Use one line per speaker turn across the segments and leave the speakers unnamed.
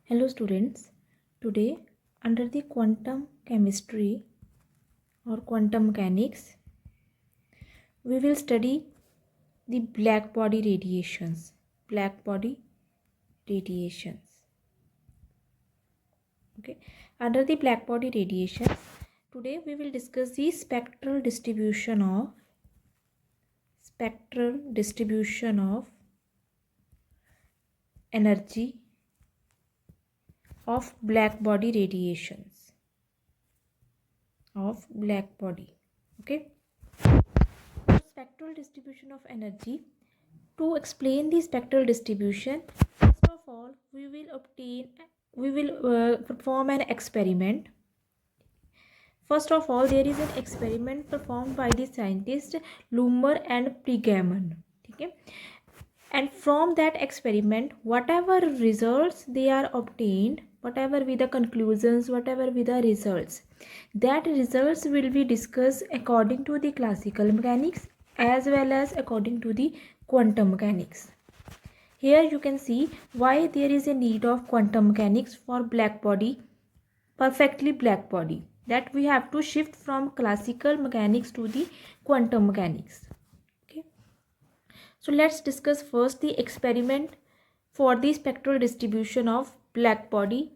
Hello students, today under the quantum chemistry or quantum mechanics, we will study the black body radiations. Black body radiations. Okay, under the black body radiations, today we will discuss the spectral distribution of energy of black body radiations of black body. Okay. Spectral distribution of energy. To explain the spectral distribution, first of all, we will perform an experiment. First of all, there is an experiment performed by the scientists Lummer and Pregammon. Okay? And from that experiment, whatever results they are obtained, whatever be the conclusions, whatever be the results, that results will be discussed according to the classical mechanics as well as according to the quantum mechanics. Here you can see why there is a need of quantum mechanics for black body, perfectly black body, that we have to shift from classical mechanics to the quantum mechanics. Okay. So let's discuss first the experiment for the spectral distribution of black body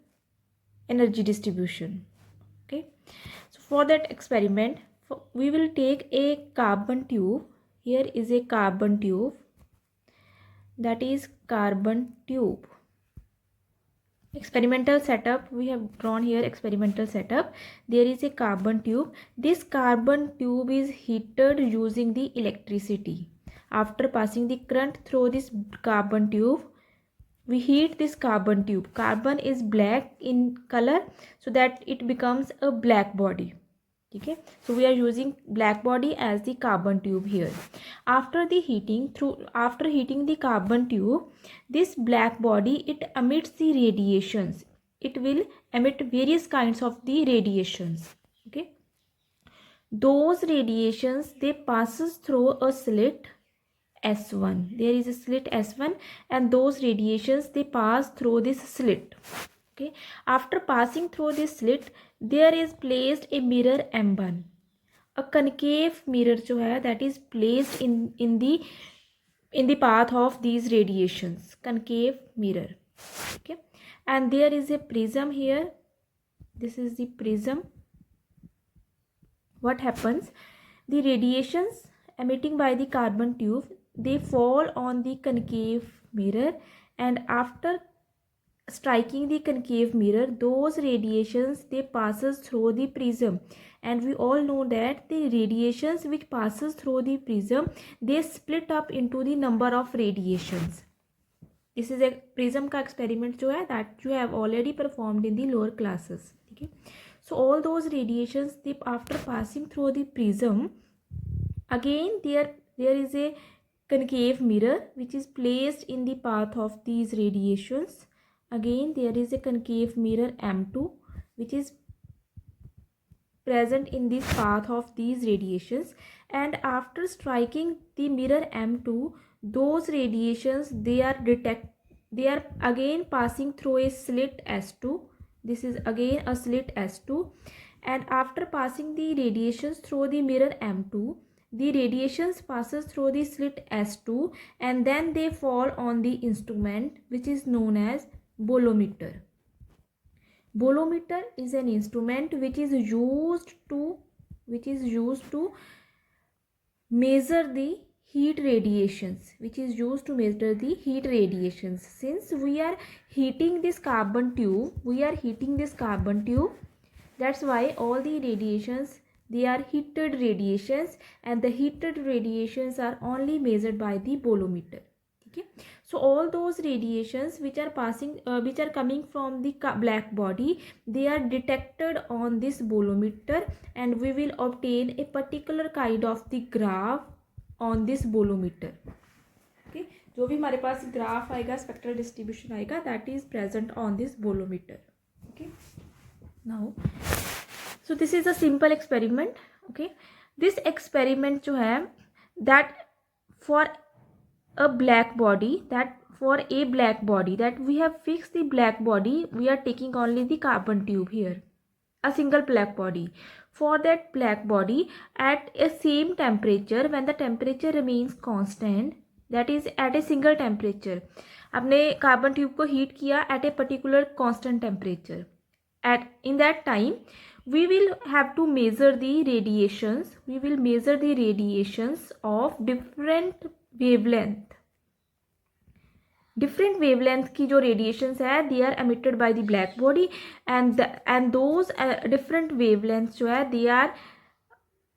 energy distribution. Okay. So for that experiment, we will take a carbon tube. Here is a carbon tube, that is carbon tube. Experimental setup, we have drawn here experimental setup. There is a carbon tube. This carbon tube is heated using the electricity. After passing the current through this carbon tube, we heat this carbon tube. Carbon is black in color, so that it becomes a black body. Okay, so we are using black body as the carbon tube here. After heating the carbon tube, this black body, it emits the radiations. It will emit various kinds of the radiations. Okay, those radiations, they passes through a slit S1. There is a slit S1, and those radiations, they pass through this slit. Okay, after passing through this slit, there is placed a mirror M1. A concave mirror जो है, that is placed in the path of these radiations. Concave mirror. Okay, and there is a prism here. This is the prism. What happens? The radiations emitting by the carbon tube, they fall on the concave mirror, and after striking the concave mirror, those radiations, they passes through the prism, and we all know that the radiations which passes through the prism, they split up into the number of radiations. This is a prism का experiment जो है, that you have already performed in the lower classes. Okay, so all those radiations, they, after passing through the prism, again there is a concave mirror which is placed in the path of these radiations. Again there is a concave mirror M2 which is present in this path of these radiations, and after striking the mirror M2, those radiations, they are again passing through a slit S2. This is again a slit S2, and after passing the radiations through the mirror M2, the radiations passes through the slit S2, and then they fall on the instrument which is known as bolometer. Bolometer is an instrument which is used to measure the heat radiations, since we are heating this carbon tube, that's why all the radiations, they are heated radiations, and the heated radiations are only measured by the bolometer. Okay, so all those radiations which are coming from the black body, they are detected on this bolometer, and we will obtain a particular kind of the graph on this bolometer. Okay, जो भी हमारे पास graph आएगा, spectral distribution आएगा, that is present on this bolometer. Okay, now so this is a simple experiment. Okay, this experiment जो है, that for a black body, that for a black body, that we have fixed the black body, we are taking only the carbon tube here, a single black body. For that black body at a same temperature, when the temperature remains constant, that is at a single temperature, आपने carbon tube को heat किया at a particular constant temperature, at in that time we will have to measure the radiations, we will measure the radiations of different wavelength की जो radiations है they are emitted by the black body, and those different wavelengths जो है they are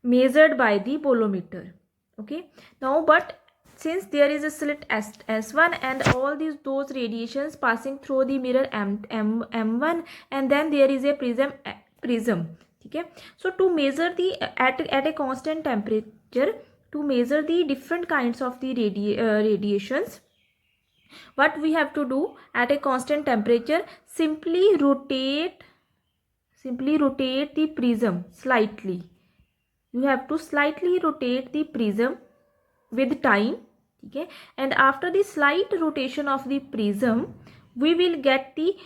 measured by the bolometer. Okay, now but since there is a slit S1 and all those radiations passing through the mirror M1, and then there is a prism. Okay, so to measure the at a constant temperature, to measure the different kinds of the radiations, what we have to do at a constant temperature, simply rotate the prism slightly. You have to slightly rotate the prism with time. Okay, and after the slight rotation of the prism, we will get the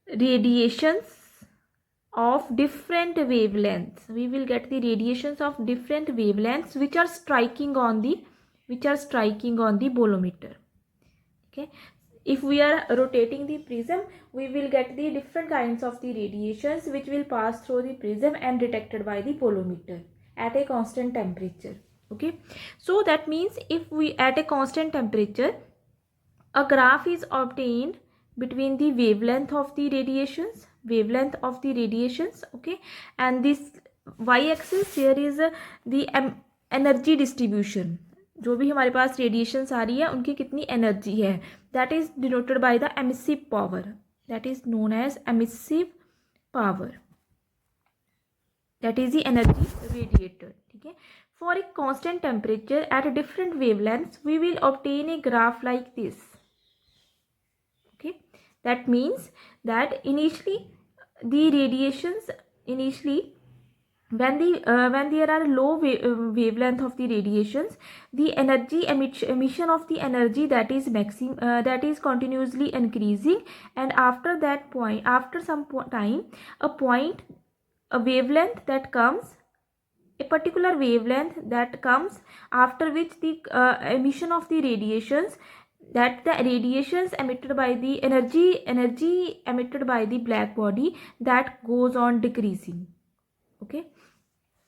radiations of different wavelengths. We will get the radiations of different wavelengths which are striking on the bolometer. Okay, if we are rotating the prism, we will get the different kinds of the radiations which will pass through the prism and detected by the bolometer at a constant temperature. Okay, so that means if we at a constant temperature, a graph is obtained between the wavelength of the radiations, okay, and this y-axis here is the energy distribution. जो भी हमारे पास radiations आ रही है उनकी कितनी energy है, that is denoted by the emissive power, that is known as emissive power, that is the energy radiated. ठीक है, for a constant temperature at different wavelengths we will obtain a graph like this. Okay, that means that initially the radiations, when there are low wavelength of the radiations, the energy emission of the energy that is that is continuously increasing, and after that point, after some time, a wavelength that comes, a particular wavelength that comes, after which the emission of the radiations, that the radiations emitted by the energy emitted by the black body, that goes on decreasing. Okay,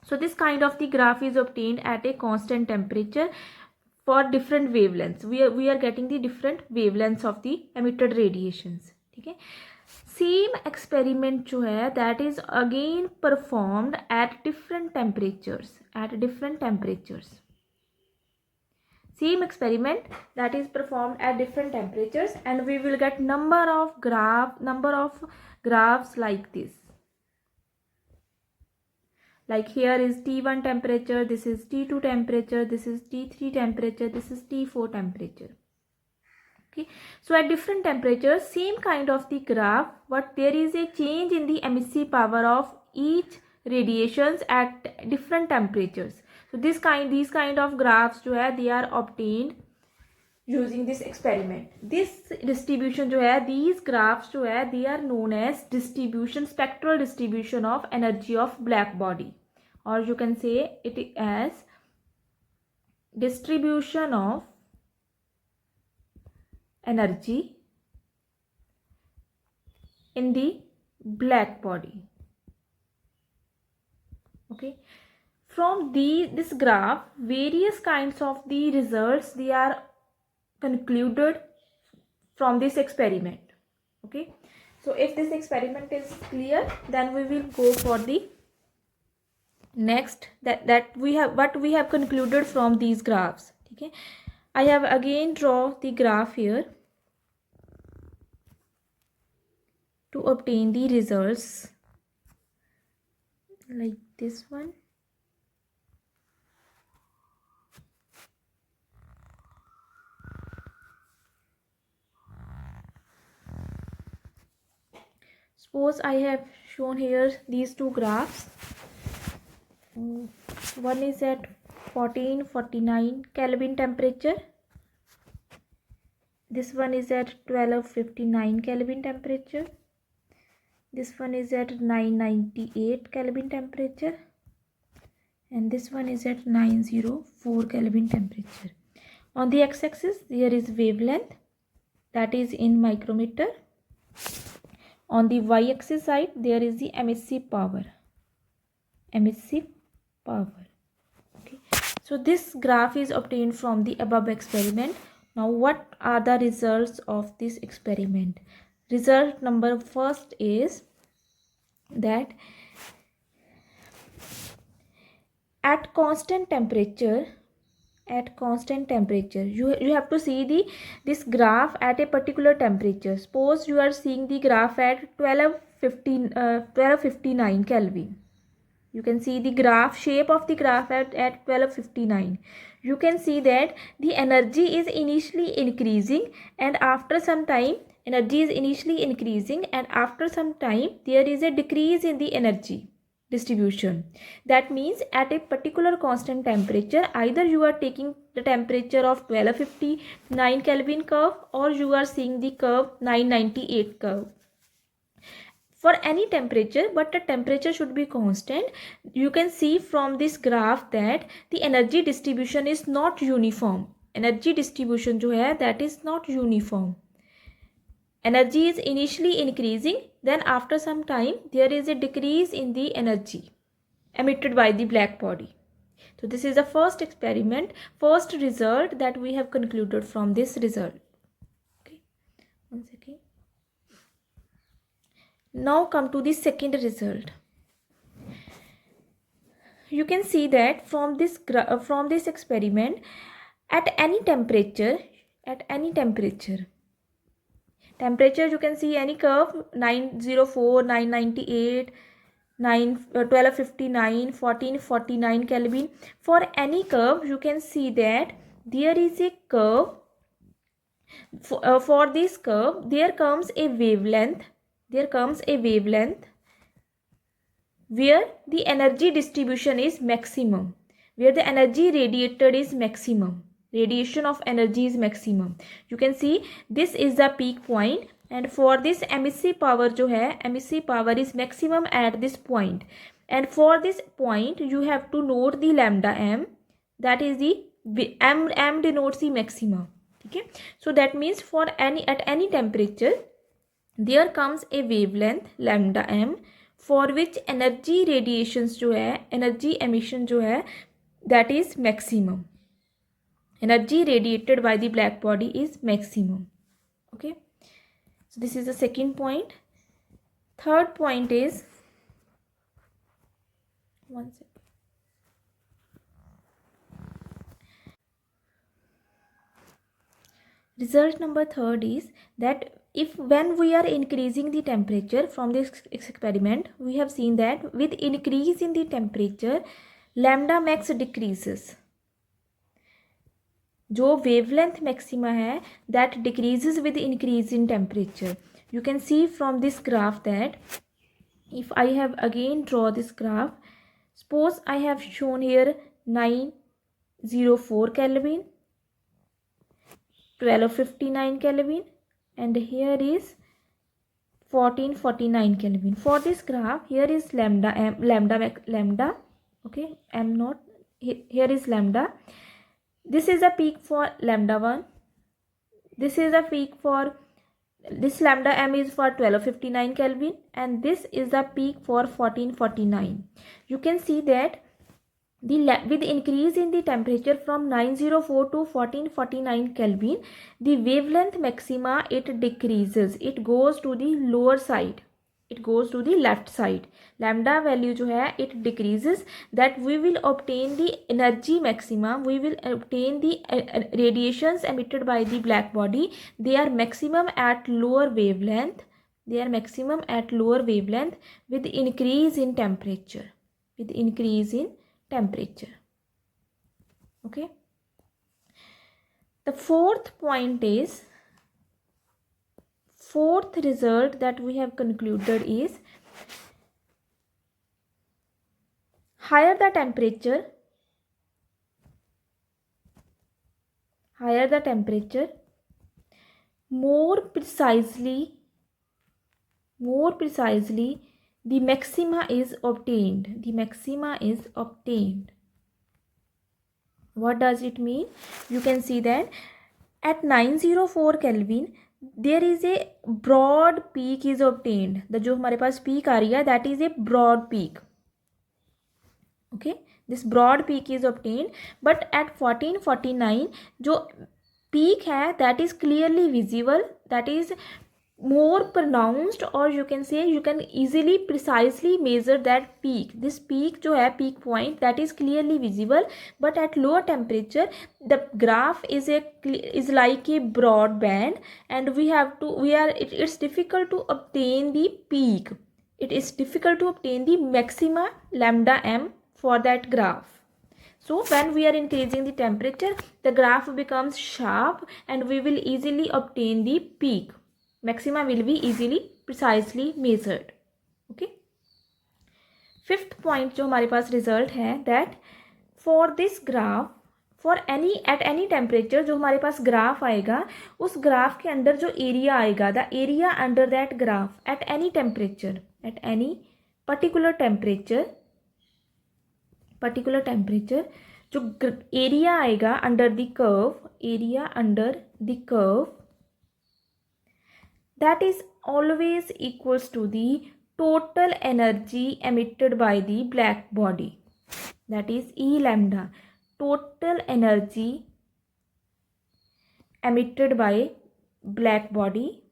so this kind of the graph is obtained at a constant temperature for different wavelengths. We are getting the different wavelengths of the emitted radiations. ठीक है, same experiment जो है that is again performed at different temperatures. Same experiment that is performed at different temperatures, and we will get number of graphs like this. Like here is T1 temperature, this is T2 temperature, this is T3 temperature, this is T4 temperature. Okay, so at different temperatures, same kind of the graph, but there is a change in the emissive power of each radiations at different temperatures. So these kind of graphs जो है they are obtained using this experiment. This distribution जो है, these graphs जो है, they are known as spectral distribution of energy of black body, or you can say it as distribution of energy in the black body. Okay, from this graph, various kinds of the results they are concluded from this experiment. Okay, so if this experiment is clear, then we will go for the next, that we have what we have concluded from these graphs. Okay, I have again draw the graph here to obtain the results like this one. Suppose I have shown here these two graphs. One is at 1449 Kelvin temperature. This one is at 1259 Kelvin temperature. This one is at 998 Kelvin temperature. And this one is at 904 Kelvin temperature. On the x-axis, there is wavelength, that is in micrometer. On the y-axis side, there is the emissive power. Emissive power. Okay. So this graph is obtained from the above experiment. Now what are the results of this experiment? Result number first is that at constant temperature, you have to see this graph at a particular temperature. Suppose you are seeing the graph at 1259 Kelvin. You can see the graph, shape of the graph at 1259. You can see that the energy is initially increasing, and after some time there is a decrease in the energy distribution. That means at a particular constant temperature, either you are taking the temperature of 1259 Kelvin curve, or you are seeing the curve 998 curve. For any temperature, but the temperature should be constant. You can see from this graph that the energy distribution is not uniform. Energy distribution जो है, that is not uniform. Energy is initially increasing, then after some time there is a decrease in the energy emitted by the black body. So this is the first experiment, first result that we have concluded from this result. Okay, one second. Now come to the second result. You can see that from this experiment, at any temperature, you can see any curve 904, 998, 1259, 1449 Kelvin. For any curve, you can see that there is a curve. For this curve, there comes a wavelength. Where the energy distribution is maximum, where the energy radiated is maximum, radiation of energy is maximum. You can see this is the peak point, and for this emissive power is maximum at this point, and for this point you have to note the lambda m, that is the m denotes the maximum. Okay, so that means at any temperature there comes a wavelength lambda m, for which energy radiations energy emission that is maximum. Energy radiated by the black body is maximum. Okay, so this is the second point. Third point is, one second. Result number third is that when we are increasing the temperature from this experiment, we have seen that with increase in the temperature, lambda max decreases. जो wavelength maxima है, that decreases with increase in temperature. You can see from this graph that if I have again draw this graph, suppose I have shown here 904 Kelvin, 1259 Kelvin, and here is 1449 Kelvin. For this graph, here is lambda, okay, m not, here is lambda. This is a peak for lambda 1. This is a peak for, this lambda m is for 1259 Kelvin, and this is the peak for 1449. You can see that with increase in the temperature from 904 to 1449 Kelvin, the wavelength maxima, it decreases. It goes to the lower side. It goes to the left side. Lambda value जो है, it decreases. That we will obtain the energy maxima. We will obtain the radiations emitted by the black body. They are maximum at lower wavelength. With increase in temperature. Okay, the fourth result that we have concluded is, higher the temperature, more precisely the maxima is obtained. The maxima is obtained. What does it mean? You can see that at 904 Kelvin there is a broad peak is obtained. The जो हमारे पास peak आ रही है, that is a broad peak. Okay, this broad peak is obtained, but at 1449 जो peak है that is clearly visible, that is more pronounced, or you can say you can easily precisely measure that peak. This peak जो है peak point, that is clearly visible, but at lower temperature the graph is like a broad band, and it's difficult to obtain the peak. It is difficult to obtain the maxima lambda m for that graph. So when we are increasing the temperature, the graph becomes sharp and we will easily obtain the peak. Maxima will be easily precisely measured. Okay. Fifth point जो हमारे पास result है, that for this graph, for at any temperature जो हमारे पास graph आएगा, उस graph के अंदर जो area आएगा, the area under that graph at any temperature, at any particular temperature जो area आएगा under the curve, that is always equals to the total energy emitted by the black body, that is E lambda, total energy emitted by black body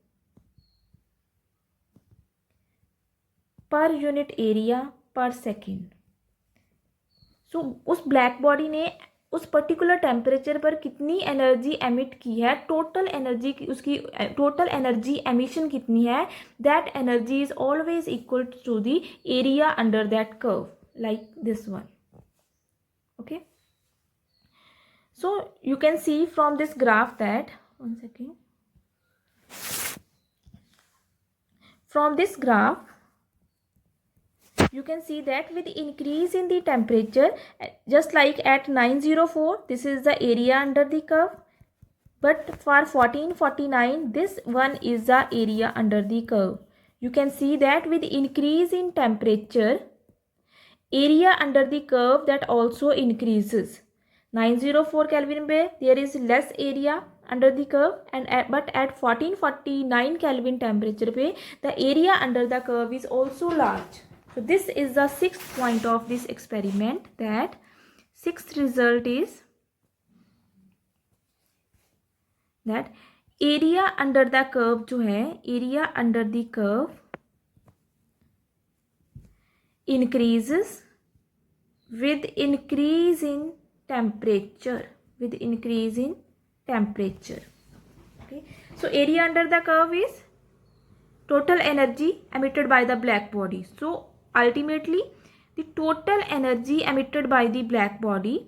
per unit area per second. So उस black body ने उस particular temperature पर कितनी energy emit की है, total energy उसकी total energy emission कितनी है, that energy is always equal to the area under that curve, like this one. Okay, so you can see from this graph that, one second, from this graph you can see that with increase in the temperature, just like at 904, this is the area under the curve, but for 1449 this one is the area under the curve. You can see that with increase in temperature, area under the curve that also increases. 904 Kelvin पे there is less area under the curve, and but at 1449 Kelvin temperature पे the area under the curve is also large. So this is the sixth point of this experiment, that sixth result is that area under the curve जो है, area under the curve increases with increase in temperature, Okay, so area under the curve is total energy emitted by the black body. So ultimately the total energy emitted by the black body,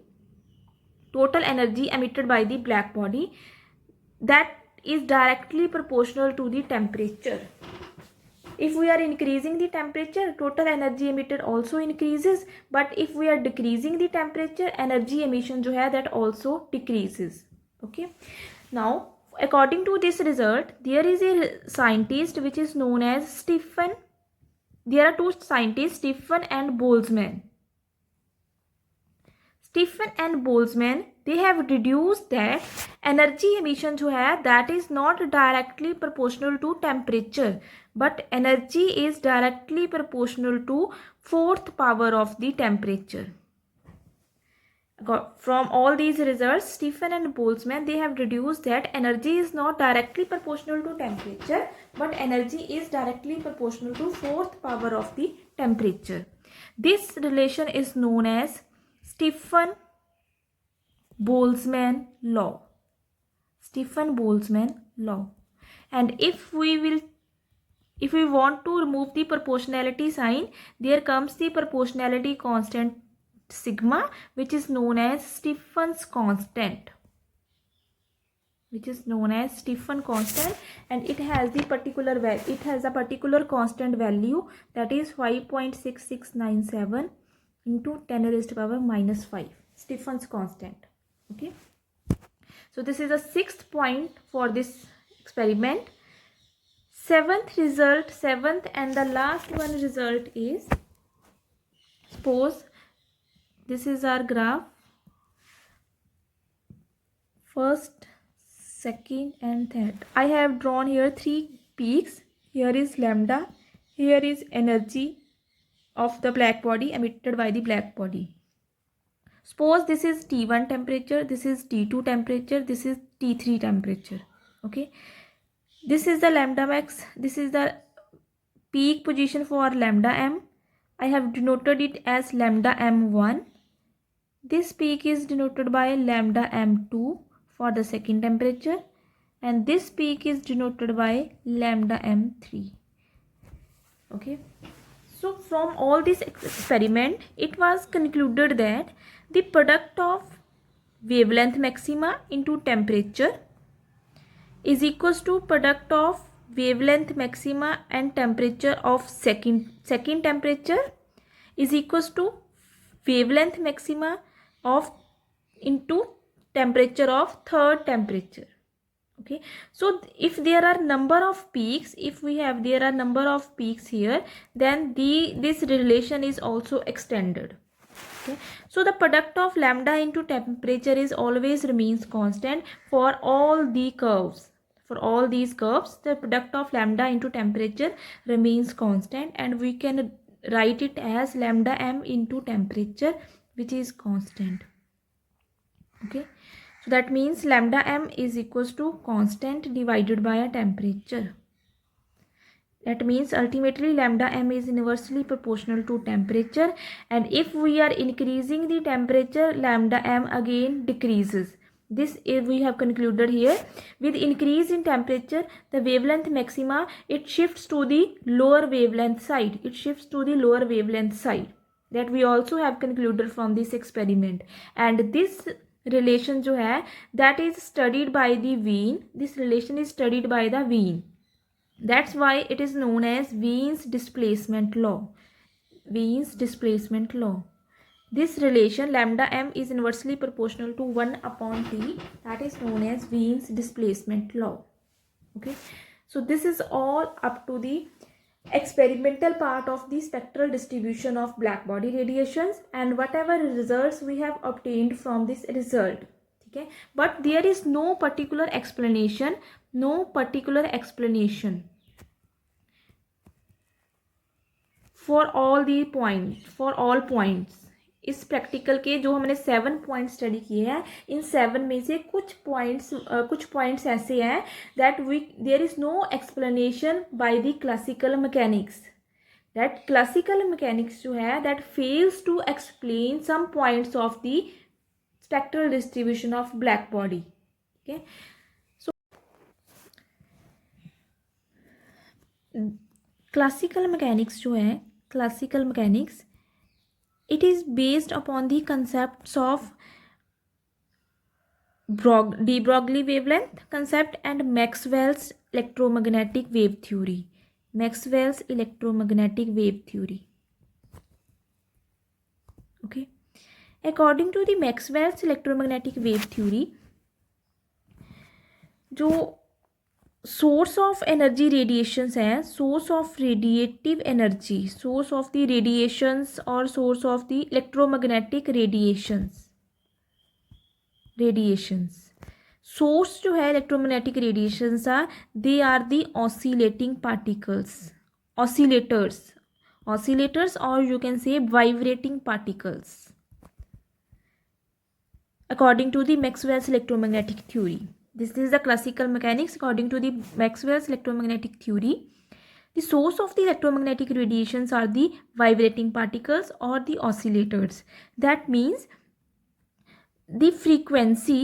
that is directly proportional to the temperature. If we are increasing the temperature, total energy emitted also increases, but if we are decreasing the temperature, energy emission जो है that also decreases. Okay, now according to this result, there is a scientist which is known as Stephen. There are two scientists, Stephen and Boltzmann. They have deduced that energy emission जो है that is not directly proportional to temperature, but energy is directly proportional to 4th power of the temperature. From all these results, Stephen and Boltzmann, they have deduced that energy is not directly proportional to temperature, but energy is directly proportional to 4th power of the temperature. This relation is known as Stephen-Boltzmann law. And if we want to remove the proportionality sign, there comes the proportionality constant sigma, which is known as Stephen's constant, and it has the particular value. It has a particular constant value, that is 5.6697 into 10 raised to the power minus 5, Stephen's constant. Okay, so this is the sixth point for this experiment. Seventh and the last one result is, suppose this is our graph, first, second and third. I have drawn here 3 peaks. Here is lambda, here is energy of the black body emitted by the black body. Suppose this is T1 temperature, this is T2 temperature, this is T3 temperature. Okay, this is the lambda max, this is the peak position for lambda m. I have denoted it as lambda m1. This peak is denoted by lambda m2 for the second temperature, and this peak is denoted by lambda m3. Okay, so from all this experiment, it was concluded that the product of wavelength maxima into temperature is equals to product of wavelength maxima and temperature of second temperature is equals to wavelength maxima of into temperature of third temperature. Okay, so if there are number of peaks, there are number of peaks here, then this relation is also extended. Okay, so the product of lambda into temperature is always remains constant for all the curves. For all these curves, the product of lambda into temperature remains constant, and we can write it as lambda m into temperature, which is constant. Okay, so that means lambda m is equals to constant divided by a temperature. That means ultimately lambda m is inversely proportional to temperature, and if we are increasing the temperature, lambda m again decreases. This is we have concluded here. With increase in temperature, the wavelength maxima, it shifts to the lower wavelength side. It shifts to the lower wavelength side. That we also have concluded from this experiment. And this relation जो है, that is studied by the Wien. This relation is studied by the Wien. That's why it is known as Wien's displacement law. Wien's displacement law. This relation lambda m is inversely proportional to 1 upon t. That is known as Wien's displacement law. Okay, so this is all up to the experimental part of the spectral distribution of black body radiations and whatever results we have obtained from this result. Okay, but there is no particular explanation for all points. इस practical के जो हमने 7 point study किए हैं, इन 7 में से कुछ points ऐसे हैं that there is no explanation by the classical mechanics. That classical mechanics जो है that fails to explain some points of the spectral distribution of black body. Okay, so classical mechanics जो है, classical mechanics, it is based upon the concepts of de Broglie wavelength concept and Maxwell's electromagnetic wave theory. Maxwell's electromagnetic wave theory. Okay, according to the Maxwell's electromagnetic wave theory, जो source of energy radiations हैं, source of radiative energy, source of the radiations और source of the electromagnetic radiations source जो है electromagnetic radiations they are the oscillating particles, oscillators और you can say vibrating particles according to the Maxwell's electromagnetic theory. This is the classical mechanics according to the Maxwell's electromagnetic theory. The source of the electromagnetic radiations are the vibrating particles or the oscillators. That means the frequency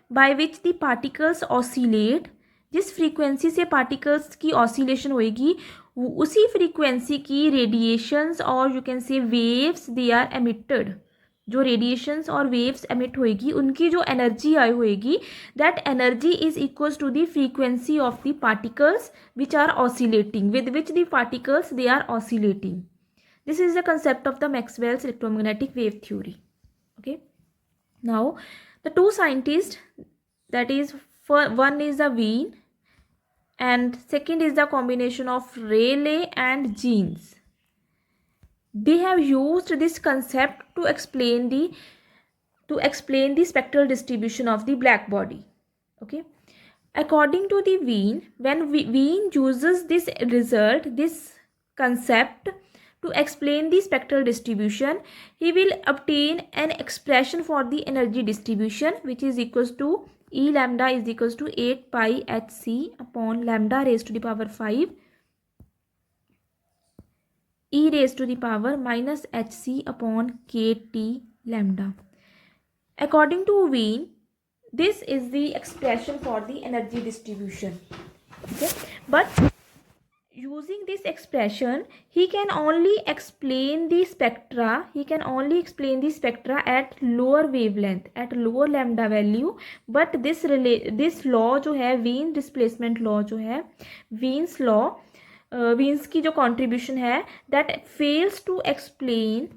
by which the particles oscillate, जिस frequency से particles की oscillation होएगी, उसी frequency की radiations और you can say waves they are emitted. जो radiations और waves emit होएगी, उनकी जो एनर्जी आई होएगी, that energy is equals to the frequency of the particles which are oscillating, with which the particles they are oscillating. This is the concept of the Maxwell's electromagnetic wave theory. Okay, now the two scientist, that is one is the Wien, and second is the combination of Rayleigh and Jeans. They have used this concept to explain the spectral distribution of the black body. Okay, according to the Wien, when Wien uses this concept to explain the spectral distribution, he will obtain an expression for the energy distribution, which is equals to E lambda is equals to 8 pi hc upon lambda raised to the power 5 e raised to the power minus hc upon kt lambda. According to Wien, this is the expression for the energy distribution. Okay, but using this expression, he can only explain the spectra. He can only explain the spectra at lower wavelength, at lower lambda value. But this law जो है, Wien displacement law जो है, Wien's law, Wien's की जो contribution है, that fails to explain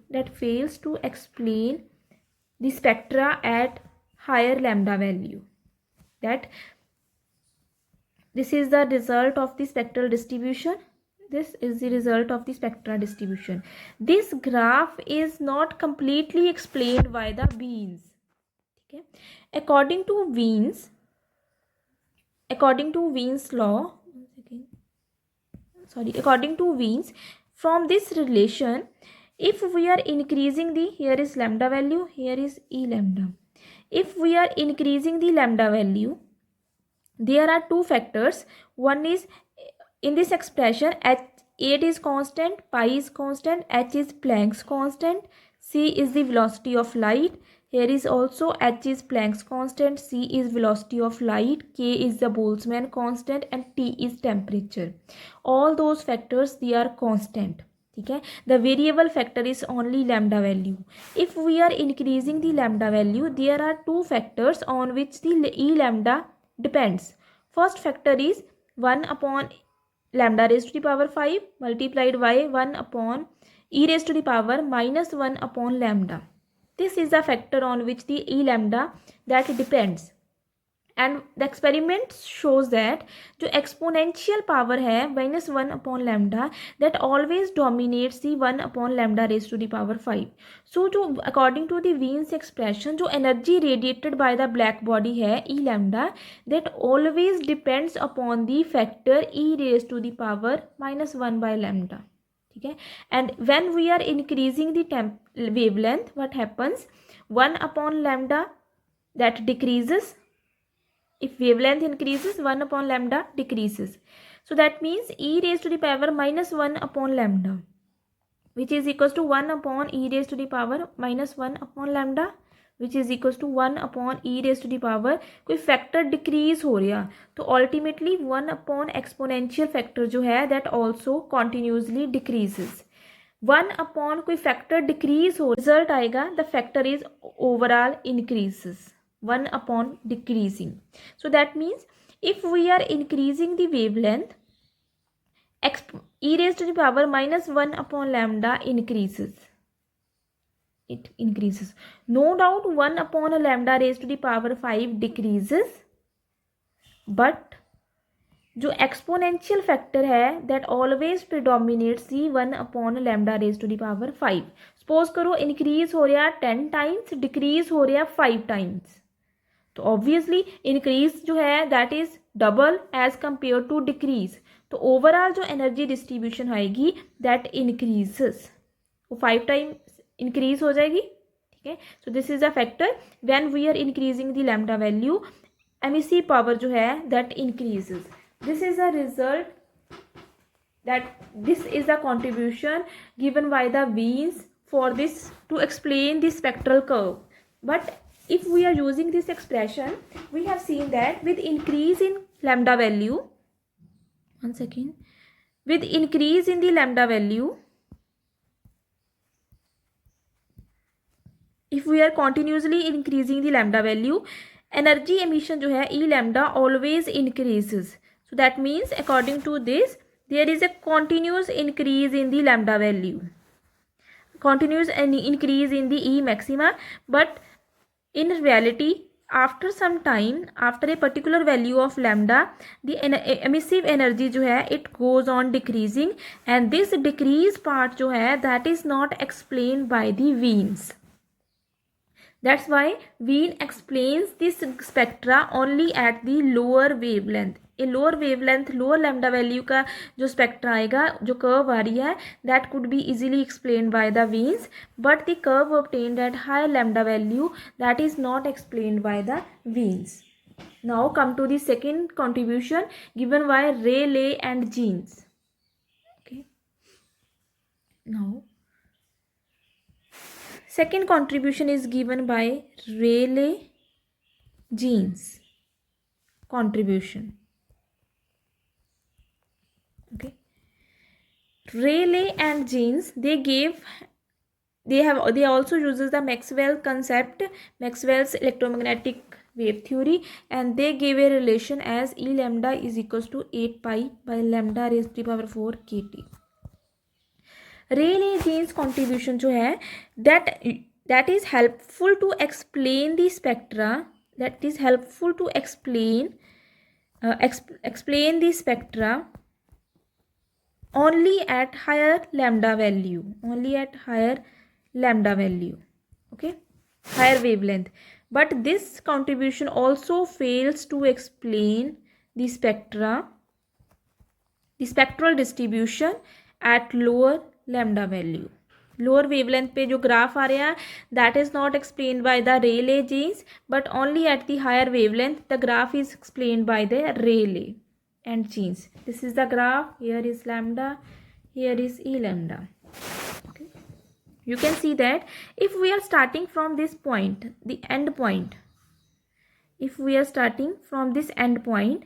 the spectra at higher lambda value. That this is the result of the spectral distribution. This is the result of the spectral distribution. This graph is not completely explained by the Wien's. Okay, according to Wien's law, according to Wien's, from this relation, if we are increasing the, here is lambda value, here is E lambda. If we are increasing the lambda value, there are two factors. One is, in this expression, h8 is constant, pi is constant, h is Planck's constant, c is the velocity of light. Here is also h is Planck's constant, c is velocity of light, k is the Boltzmann constant, and t is temperature. All those factors, they are constant. Okay, the variable factor is only lambda value. If we are increasing the lambda value, there are two factors on which the E lambda depends. First factor is 1 upon lambda raised to the power 5 multiplied by 1 upon e raised to the power minus 1 upon lambda. This is the factor on which the E lambda that depends. And the experiment shows that जो exponential power है minus 1 upon lambda, that always dominates the 1 upon lambda raised to the power 5. So जो according to the Wien's expression, जो energy radiated by the black body है E lambda, that always depends upon the factor e raised to the power minus 1 by lambda. Okay, and when we are increasing the wavelength, what happens? 1 upon lambda that decreases. If wavelength increases, 1 upon lambda decreases. So that means e raised to the power minus 1 upon lambda, which is equals to 1 upon e raised to the power minus 1 upon lambda, which is equals to 1 upon e raised to the power, कोई factor decrease हो रहा, तो ultimately 1 upon exponential factor जो है, that also continuously decreases. 1 upon कोई factor decrease हो, result आएगा, the factor is overall increases. 1 upon decreasing. So that means if we are increasing the wavelength, e raised to the power minus 1 upon lambda increases. It increases. No doubt 1 upon a lambda raised to the power 5 decreases, but जो exponential factor है, that always predominates the 1 upon lambda raised to the power 5. Suppose करो increase हो रहा 10 times, decrease हो रहा 5 times. तो obviously increase जो है that is double as compare to decrease, तो ओवरऑल जो एनर्जी डिस्ट्रीब्यूशन आएगी दैट इंक्रीजेस, वो 5 टाइम इंक्रीज हो जाएगी. ठीक है, so this is a factor when we are increasing the lambda value, emissive power जो है that increases. This is a result that this is a contribution given by the Wien's for this to explain the spectral curve. But if we are using this expression, we have seen that with increase in lambda value, with increase in the lambda value, if we are continuously increasing the lambda value, energy emission जो है E lambda always increases. So that means according to this, there is a continuous increase in the lambda value, continuous increase in the E maxima, but in reality after some time, after a particular value of lambda, the emissive energy जो है it goes on decreasing, and this decrease part जो है that is not explained by the Wiens. That's why Wien explains this spectra only at the lower wavelength. A lower wavelength, lower lambda value का जो spectra आएगा, जो curve आ रही है, that could be easily explained by the Wiens, but the curve obtained at higher lambda value, that is not explained by the Wiens. Now come to the second contribution given by Rayleigh and Jeans. Okay. Now second contribution is given by Rayleigh Jeans contribution. Okay. Rayleigh and Jeans, they also uses the Maxwell concept, Maxwell's electromagnetic wave theory, and they gave a relation as E lambda is equals to 8 pi by lambda raised to the power 4 kt. Rayleigh Jeans contribution जो है that is helpful to explain the spectra, that is helpful to explain the spectra only at higher lambda value, okay, higher wavelength. But this contribution also fails to explain the spectral distribution at lower lambda value. Lower wavelength पे जो graph आ रहा है that is not explained by the Rayleigh Jeans, but only at the higher wavelength the graph is explained by the Rayleigh and Jeans. This is the graph. Here is lambda, here is E lambda. Okay. You can see that if we are starting from this point, the end point, if we are starting from this end point,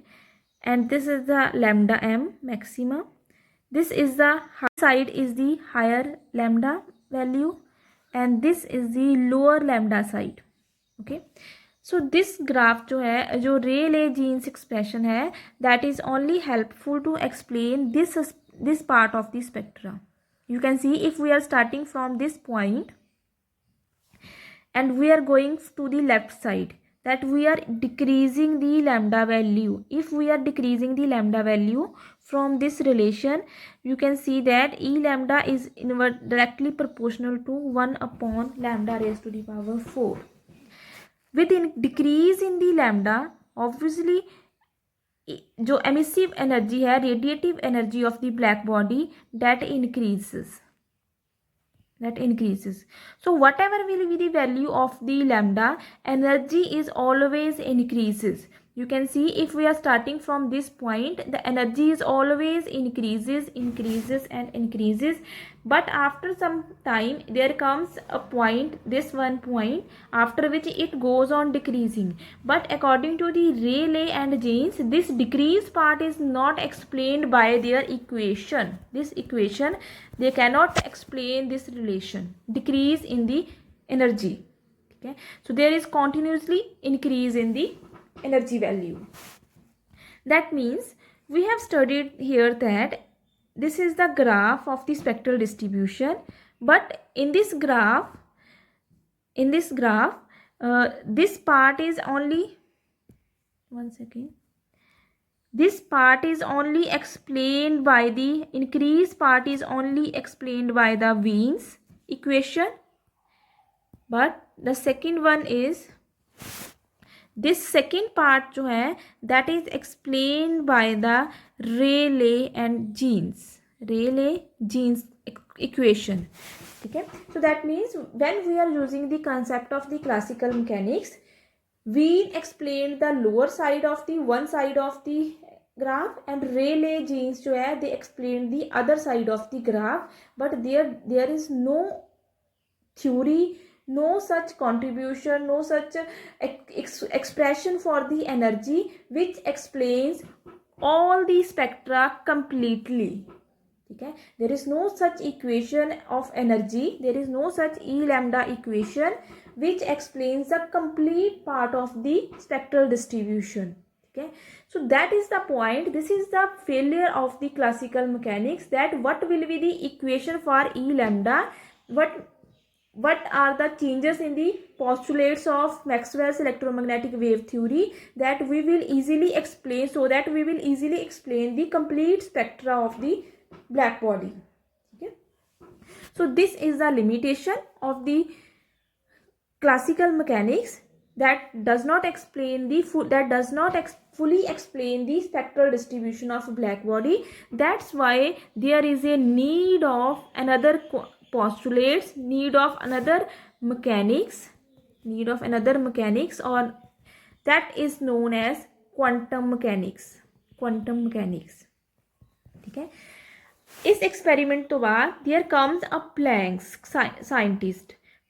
and this is the lambda m maxima, this is the side is the higher lambda value, and this is the lower lambda side. Okay. So this graph जो है, जो Rayleigh Jeans expression है, that is only helpful to explain this part of the spectra. You can see if we are starting from this point and we are going to the left side, that we are decreasing the lambda value. If we are decreasing the lambda value from this relation, you can see that E lambda is directly proportional to 1 upon lambda raised to the power 4. With decrease in the lambda, obviously जो emissive energy है, radiative energy of the black body, that increases. So whatever will be the value of the lambda, energy is always increases. You can see if we are starting from this point, the energy is always increases, but after some time there comes a point, this one point, after which it goes on decreasing. But according to the Rayleigh and Jeans, this decrease part is not explained by their equation. This equation, they cannot explain this relation, decrease in the energy. Okay, so there is continuously increase in the energy value. That means we have studied here that this is the graph of the spectral distribution, but in this graph, this part is only, this part is only explained by the increase part is only explained by the Wiens equation, but the second one is, this second part जो है, that is explained by the Rayleigh and Jeans equation. Okay, so that means when we are using the concept of the classical mechanics, we explained the lower side of the one side of the graph, and Rayleigh Jeans जो है, they explained the other side of the graph, but there is no theory, no such contribution, no such expression for the energy which explains all the spectra completely. Okay, there is no such equation of energy, there is no such E lambda equation which explains the complete part of the spectral distribution. Okay, so that is the point. This is the failure of the classical mechanics, that what will be the equation for E lambda, what are the changes in the postulates of Maxwell's electromagnetic wave theory that we will easily explain, so that we will easily explain the complete spectra of the black body. Okay, so this is the limitation of the classical mechanics, that does not explain the fully explain the spectral distribution of black body. That's why there is a need of another postulates, need of another mechanics, or that is known as quantum mechanics. ठीक है. इस experiment तो बाद there comes a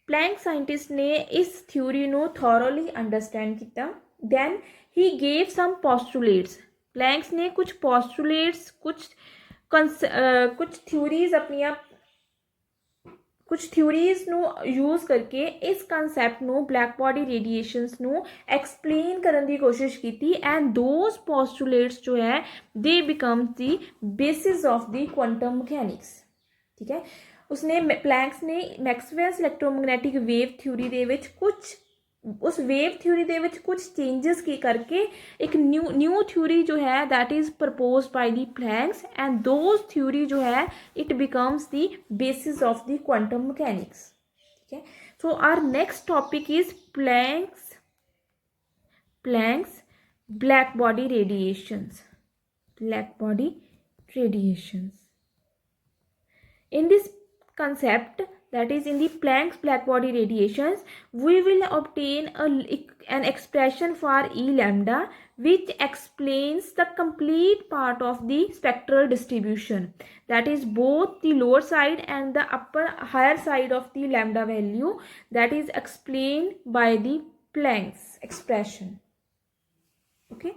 Planck scientist ने इस theory ਨੂੰ thoroughly understand किया. Then he gave some postulates. Planck's ने कुछ पोस्टुलेट्स, कुछ थ्योरीज अपनियां कुछ थ्योरीज ਨੂੰ यूज़ करके इस कंसैप्ट ਨੂੰ ब्लैक बॉडी रेडिएशंस ਨੂੰ एक्सप्लेन करने की कोशिश की. एंड दोज पोस्टुलेट्स जो है they become the basis of the quantum mechanics. ठीक है, उसने प्लैंक्स ने मैक्सवेल्स इलेक्ट्रोमैग्नेटिक वेव थ्योरी ਦੇ ਵਿੱਚ उस वेव थ्योरी ਦੇ ਵਿੱਚ कुछ चेंजेस की करके एक न्यू थ्योरी जो है that is propose by the Planck's, and those theory जो है it becomes the basis of the quantum mechanics. ठीक है, so our next topic is Planck's black body radiations. In this concept, that is in the Planck's black body radiations, we will obtain an expression for E lambda which explains the complete part of the spectral distribution, that is both the lower side and the higher side of the lambda value, that is explained by the Planck's expression. Okay.